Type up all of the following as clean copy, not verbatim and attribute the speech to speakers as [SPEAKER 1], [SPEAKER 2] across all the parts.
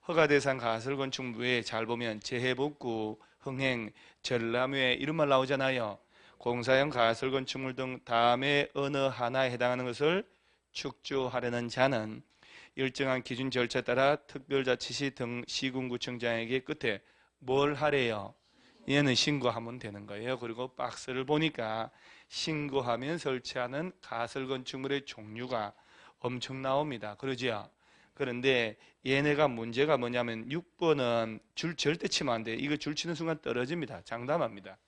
[SPEAKER 1] 허가대상 가설건축물 외에 잘 보면 재해복구, 흥행, 전람회 이런 말 나오잖아요. 공사형 가설건축물 등 다음에 어느 하나에 해당하는 것을 축조하려는 자는 일정한 기준 절차에 따라 특별자치시 등 시군구청장에게 끝에 뭘 하래요? 얘는 신고하면 되는 거예요. 그리고 박스를 보니까 신고하면 설치하는 가설건축물의 종류가 엄청 나옵니다. 그러죠? 그런데 얘네가 문제가 뭐냐면 6번은 줄 절대 치면 안 돼요. 이거 줄 치는 순간 떨어집니다. 장담합니다.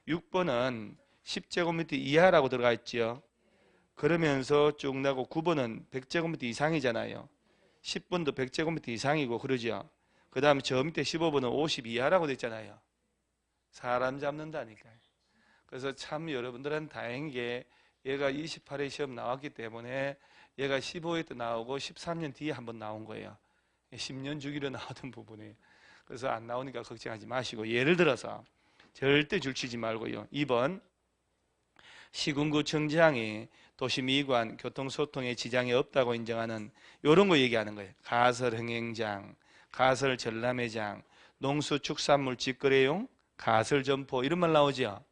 [SPEAKER 1] 6번은 10제곱미터 이하라고 들어가 있죠. 그러면서 쭉 나고 9번은 100제곱미터 이상이잖아요. 10번도 100제곱미터 이상이고 그러죠. 그 다음에 저 밑에 15번은 50 이하라고 돼 있잖아요. 사람 잡는다니까요. 그래서 참 여러분들은 다행히게 얘가 28회 시험 나왔기 때문에 얘가 15회 때 나오고 13년 뒤에 한번 나온 거예요. 10년 주기로 나오던 부분이에요. 그래서 안 나오니까 걱정하지 마시고 예를 들어서 절대 줄치지 말고요. 2번 시군구청장이 도시미관, 교통소통에 지장이 없다고 인정하는 이런 거 얘기하는 거예요. 가설흥행장, 가설전람회장, 농수축산물 직거래용, 가설점포 이런 말 나오죠.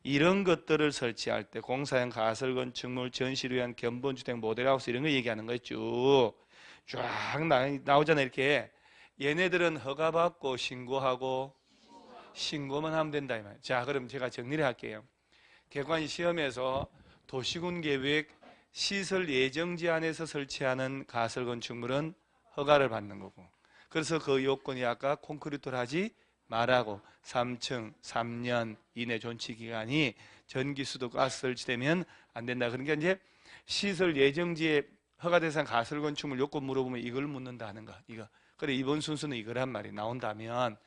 [SPEAKER 1] 이런 것들을 설치할 때 공사형 가설건축물 전시를 위한 견본주택 모델하우스 이런 거 얘기하는 거예요. 쫙 나오잖아요. 이렇게 얘네들은 허가받고 신고하고 신고만 하면 된다 이 말이에요. 자, 그럼 제가 정리를 할게요. 객관 시험에서 도시군계획 시설 예정지 안에서 설치하는 가설건축물은 허가를 받는 거고, 그래서 그 요건이 아까 콘크리트를 하지 말하고 3층 3년 이내 존치기간이 전기, 수도, 가스 설치되면 안 된다. 그러니까 이제 시설 예정지에 허가대상 가설건축물 요건 물어보면 이걸 묻는다는 거. 이거. 그래 이번 순서는 이거란 말이 나온다면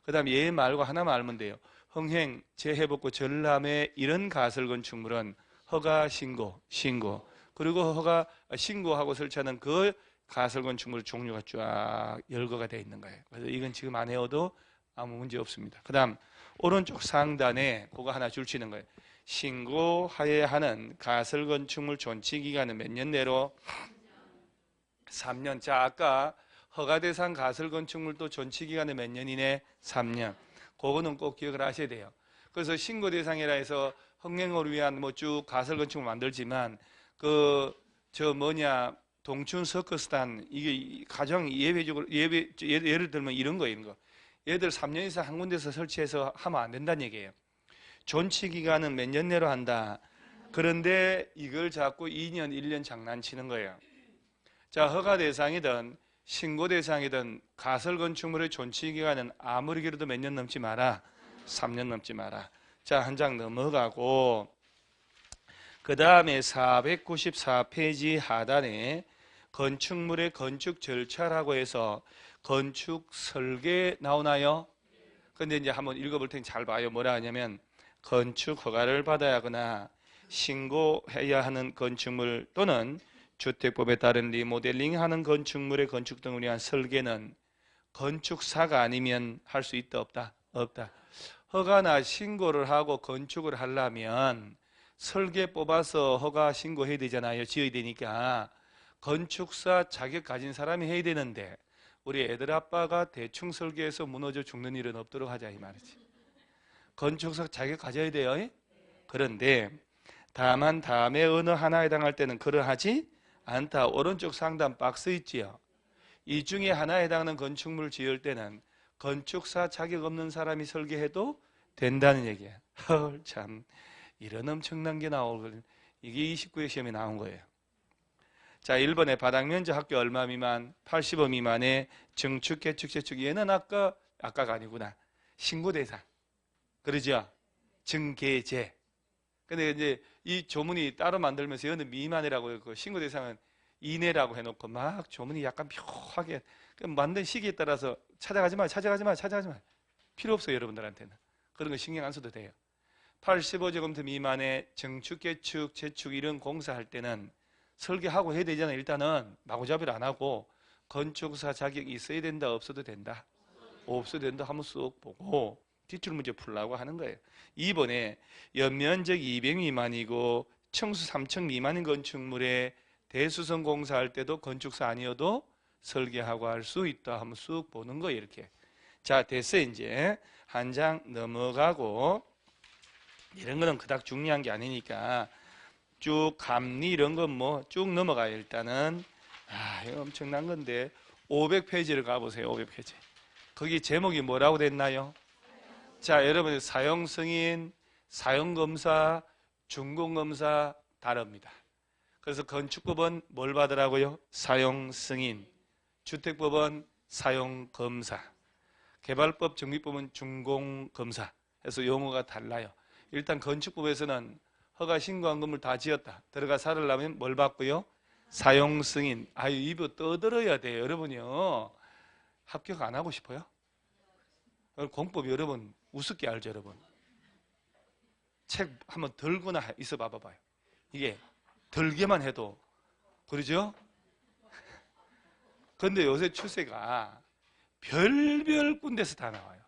[SPEAKER 1] 그 다음에 얘 말고 하나만 알면 돼요. 흥행, 재해복구, 전람회 이런 가설건축물은 허가 신고. 그리고 허가 신고하고 설치하는 그 가설건축물 종류가 쫙 열거가 되어 있는 거예요. 그래서 이건 지금 안 해도 아무 문제 없습니다. 그 다음 오른쪽 상단에 그거 하나 줄치는 거예요. 신고하여야 하는 가설건축물 존치기간은 몇 년 내로? 3년. 자, 아까 허가대상 가설건축물도 존치기간은 몇 년 이내? 3년. 그거는 꼭 기억을 하셔야 돼요. 그래서 신고대상이라 해서 흥행을 위한 뭐 쭉 가설건축물 만들지만 동춘 서커스단 이게 가장 예외적으로 예를 들면 이런 거 이런 거. 얘들 3년 이상 한 군데서 설치해서 하면 안 된다는 얘기예요. 존치 기간은 몇 년 내로 한다. 그런데 이걸 자꾸 2년, 1년 장난치는 거예요. 자, 허가 대상이든 신고 대상이든 가설 건축물의 존치 기간은 아무리 길어도 몇 년 넘지 마라. 3년 넘지 마라. 자, 한 장 넘어가고 그 다음에 494페이지 하단에 건축물의 건축 절차라고 해서 건축 설계 나오나요? 근데 이제 한번 읽어볼 테니 잘 봐요. 뭐라 하냐면 건축 허가를 받아야 하거나 신고해야 하는 건축물 또는 주택법에 따른 리모델링하는 건축물의 건축 등을 위한 설계는 건축사가 아니면 할 수 있다 없다? 없다. 허가나 신고를 하고 건축을 하려면 설계 뽑아서 허가 신고해야 되잖아요. 지어야 되니까 건축사 자격 가진 사람이 해야 되는데 우리 애들 아빠가 대충 설계해서 무너져 죽는 일은 없도록 하자 이 말이지. 건축사 자격 가져야 돼요. 그런데 다만 다음에 어느 하나에 해당할 때는 그러하지 않다. 오른쪽 상단 박스 있지요. 이 중에 하나에 해당하는 건축물을 지을 때는 건축사 자격 없는 사람이 설계해도 된다는 얘기야. 헐, 참 이런 엄청난 게 나오거든. 이게 29회 시험에 나온 거예요. 자, 1번에 바닥 면적 합계 얼마 미만? 85 미만의 증축, 개축, 재축. 얘는 아까가 아니구나. 신고 대상. 그러죠? 증개제. 근데 이제 이 조문이 따로 만들면서 얘는 미만이라고 했고 신고 대상은 이내라고 해놓고 막 조문이 약간 묘하게 만든 시기에 따라서 찾아가지 마. 필요 없어요, 여러분들한테는. 그런 거 신경 안 써도 돼요. 85제곱미터 미만의 증축, 개축, 재축 이런 공사할 때는 설계하고 해야 되잖아요. 일단은 마구잡이를 안 하고 건축사 자격이 있어야 된다, 없어도 된다. 없어도 된다 하면 쑥 보고 기출문제 풀라고 하는 거예요. 2번에 연면적 200 미만이고 층수 3층 미만인 건축물에 대수성 공사할 때도 건축사 아니어도 설계하고 할 수 있다 하면 쑥 보는 거예요. 이렇게. 자, 됐어요. 이제 한 장 넘어가고, 이런 거는 그닥 중요한 게 아니니까 쭉 감리 이런 건 뭐 쭉 넘어가요. 일단은 이거 엄청난 건데 500페이지를 가보세요. 500페이지. 거기 제목이 뭐라고 됐나요? 자, 여러분 사용승인, 사용검사, 준공검사 다릅니다. 그래서 건축법은 뭘 받으라고요? 사용승인. 주택법은 사용검사. 개발법, 정비법은 준공검사. 해서 용어가 달라요. 일단 건축법에서는 허가 신고한 건물 다 지었다. 들어가 살으려면 뭘 받고요? 사용승인. 입에 떠들어야 돼요. 여러분이요. 합격 안 하고 싶어요? 공법 여러분 우습게 알죠, 여러분? 책 한번 들거나 있어 봐봐요. 이게 들게만 해도 그러죠? 근데 요새 추세가 별별 군데서 다 나와요.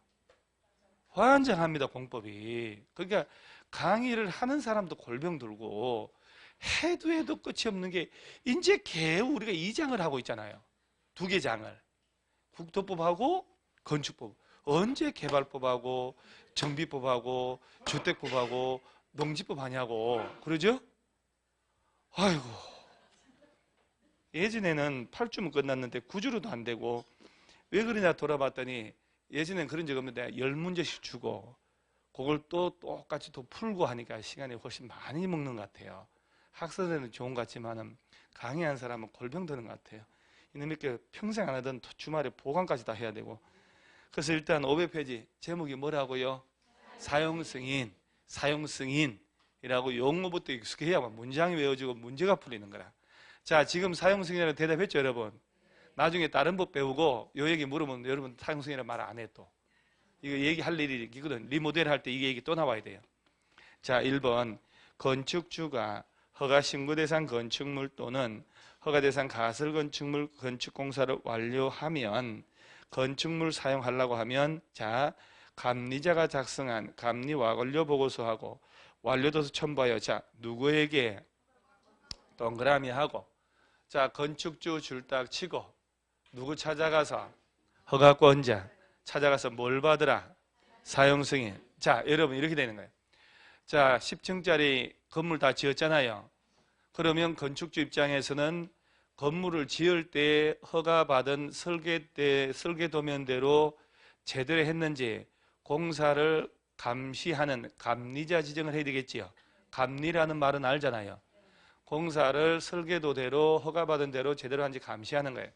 [SPEAKER 1] 환장합니다, 공법이. 그러니까 강의를 하는 사람도 골병 들고 해도 끝이 없는 게 이제 겨우 우리가 2장을 하고 있잖아요. 2개 장을. 국토법하고 건축법. 언제 개발법하고 정비법하고 주택법하고 농지법 하냐고. 그러죠? 아이고. 예전에는 8주면 끝났는데 9주로도 안 되고 왜 그러냐 돌아봤더니 예전엔 그런 적 없는데 10문제씩 주고 그걸 또 똑같이 또 풀고 하니까 시간이 훨씬 많이 먹는 것 같아요. 학생들은 좋은 것 같지만 강의한 사람은 골병 드는 것 같아요. 이놈의 평생 안 하던 주말에 보강까지 다 해야 되고. 그래서 일단 500페이지 제목이 뭐라고요? 사용승인, 사용승인이라고 용어부터 익숙해야만 문장이 외워지고 문제가 풀리는 거라. 자, 지금 사용승인이라고 대답했죠, 여러분? 나중에 다른 법 배우고 요 얘기 물으면 여러분 사용승인이라고 말 안 해 또. 이거 얘기할 일이 있거든. 리모델 할 때 이 얘기 또 나와야 돼요. 자, 1번 건축주가 허가 신고 대상 건축물 또는 허가 대상 가설 건축물 건축공사를 완료하면 건축물 사용하려고 하면 자, 감리자가 작성한 감리 완료 보고서하고 완료도서 첨부하여 자, 누구에게 동그라미 하고 자, 건축주 줄딱 치고 누구 찾아가서 허가권자 찾아가서 뭘 받으라? 사용승인. 자, 여러분 이렇게 되는 거예요. 자, 10층짜리 건물 다 지었잖아요. 그러면 건축주 입장에서는 건물을 지을 때 허가받은 설계도면대로 제대로 했는지 공사를 감시하는 감리자 지정을 해야 되겠지요. 감리라는 말은 알잖아요. 공사를 설계도대로 허가받은 대로 제대로 한지 감시하는 거예요.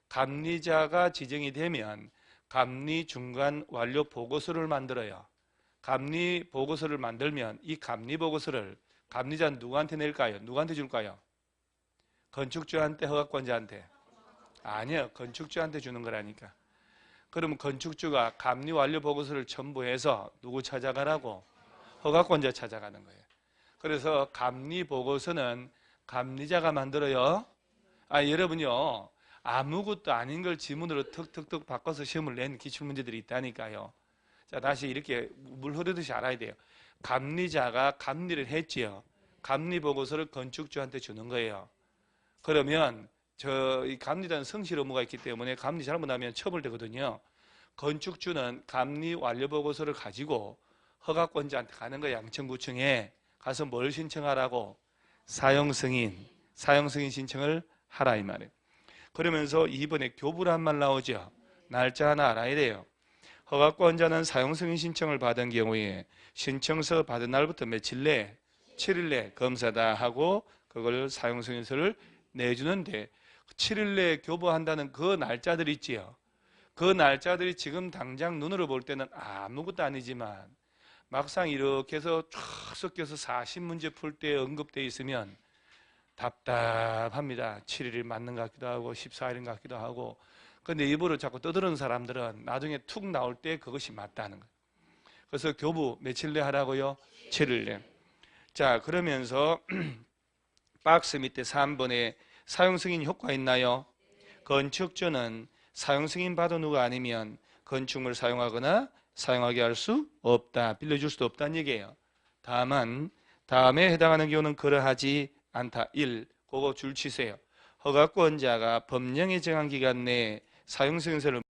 [SPEAKER 1] 감리자가 지정이 되면 감리 중간 완료 보고서를 만들어요. 감리 보고서를 만들면 이 감리 보고서를 감리자는 누구한테 낼까요? 누구한테 줄까요? 건축주한테, 허가권자한테? 아니요, 건축주한테 주는 거라니까. 그러면 건축주가 감리 완료 보고서를 첨부해서 누구 찾아가라고? 허가권자 찾아가는 거예요. 그래서 감리 보고서는 감리자가 만들어요. 여러분요, 아무것도 아닌 걸 지문으로 턱턱턱 바꿔서 시험을 낸 기출문제들이 있다니까요. 자, 다시 이렇게 물 흐르듯이 알아야 돼요. 감리자가 감리를 했지요. 감리 보고서를 건축주한테 주는 거예요. 그러면 이 감리자는 성실 의무가 있기 때문에 감리 잘못하면 처벌되거든요. 건축주는 감리 완료 보고서를 가지고 허가권자한테 가는 거예요. 양천구청에 가서 뭘 신청하라고? 사용승인 신청을 하라 이 말이에요. 그러면서 2번에 교부란 말 나오죠. 날짜 하나 알아야 돼요. 허가권자는 사용승인 신청을 받은 경우에 신청서 받은 날부터 며칠 내? 7일 내 검사다 하고 그걸 사용승인서를 내주는데 7일 내에 교부한다는 그 날짜들 있지요. 그 날짜들이 지금 당장 눈으로 볼 때는 아무것도 아니지만 막상 이렇게 해서 쫙 섞여서 40문제 풀 때 언급되어 있으면 답답합니다. 7일이 맞는 것 같기도 하고 14일인 것 같기도 하고. 근데 입으로 자꾸 떠드는 사람들은 나중에 툭 나올 때 그것이 맞다는 거예요. 그래서 교부 며칠 내 하라고요? 7일 내. 자, 그러면서 박스 밑에 3번에 사용승인 효과 있나요? 건축주는 사용승인 받은 후가 아니면 건축물을 사용하거나 사용하게 할 수 없다. 빌려줄 수도 없다는 얘기예요. 다만 다음에 해당하는 경우는 그러하지 않다. 1. 그거 줄 치세요. 허가권자가 법령에 정한 기간 내에 사용승인서를